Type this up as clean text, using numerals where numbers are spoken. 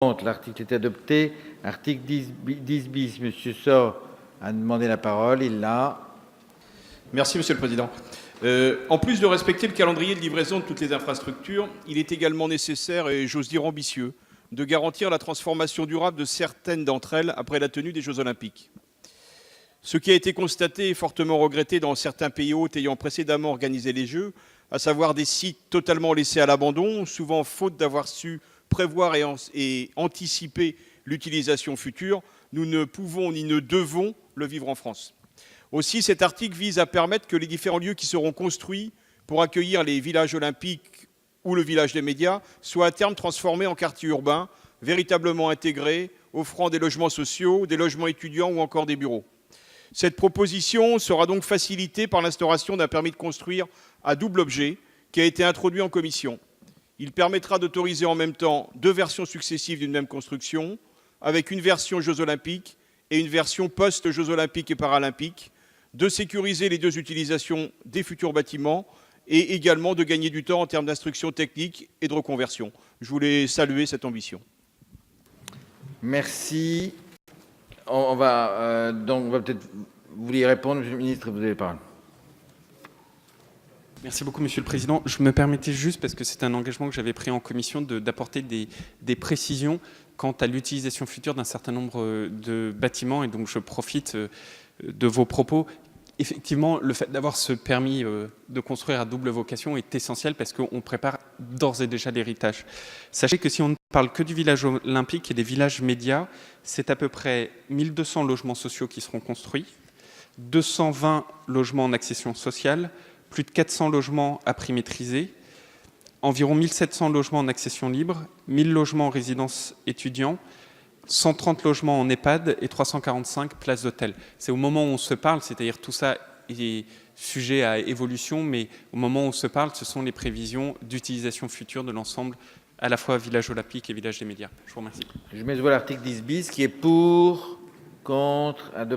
Contre, l'article est adopté. Article 10 bis, Monsieur Sor a demandé la parole, il l'a. Merci Monsieur le Président. En plus de respecter le calendrier de livraison de toutes les infrastructures, il est également nécessaire, et j'ose dire ambitieux, de garantir la transformation durable de certaines d'entre elles après la tenue des Jeux Olympiques. Ce qui a été constaté et fortement regretté dans certains pays hôtes ayant précédemment organisé les Jeux, à savoir des sites totalement laissés à l'abandon, souvent faute d'avoir su prévoir et anticiper l'utilisation future, nous ne pouvons ni ne devons le vivre en France. Aussi, cet article vise à permettre que les différents lieux qui seront construits pour accueillir les villages olympiques ou le village des médias soient à terme transformés en quartiers urbains, véritablement intégrés, offrant des logements sociaux, des logements étudiants ou encore des bureaux. Cette proposition sera donc facilitée par l'instauration d'un permis de construire à double objet qui a été introduit en commission. Il permettra d'autoriser en même temps 2 versions successives d'une même construction, avec une version Jeux Olympiques et une version post-Jeux Olympiques et Paralympiques, de sécuriser les 2 utilisations des futurs bâtiments et également de gagner du temps en termes d'instruction technique et de reconversion. Je voulais saluer cette ambition. Merci. On va peut-être... Vous vouliez répondre, Monsieur le Ministre, vous avez la parole. Merci beaucoup, Monsieur le Président. Je me permettais juste, parce que c'est un engagement que j'avais pris en commission, d'apporter des précisions quant à l'utilisation future d'un certain nombre de bâtiments. Et donc, je profite de vos propos. Effectivement, le fait d'avoir ce permis de construire à double vocation est essentiel parce qu'on prépare d'ores et déjà l'héritage. Sachez que si on ne parle que du village olympique et des villages médias, c'est à peu près 1200 logements sociaux qui seront construits, 220 logements en accession sociale, plus de 400 logements à prix maîtrisé, environ 1700 logements en accession libre, 1000 logements en résidence étudiants, 130 logements en EHPAD et 345 places d'hôtel. C'est au moment où on se parle, c'est-à-dire tout ça est sujet à évolution, mais au moment où on se parle, ce sont les prévisions d'utilisation future de l'ensemble, à la fois village olympique et village des médias. Je vous remercie. Je mets de voix l'article 10 bis, qui est pour, contre, adopté.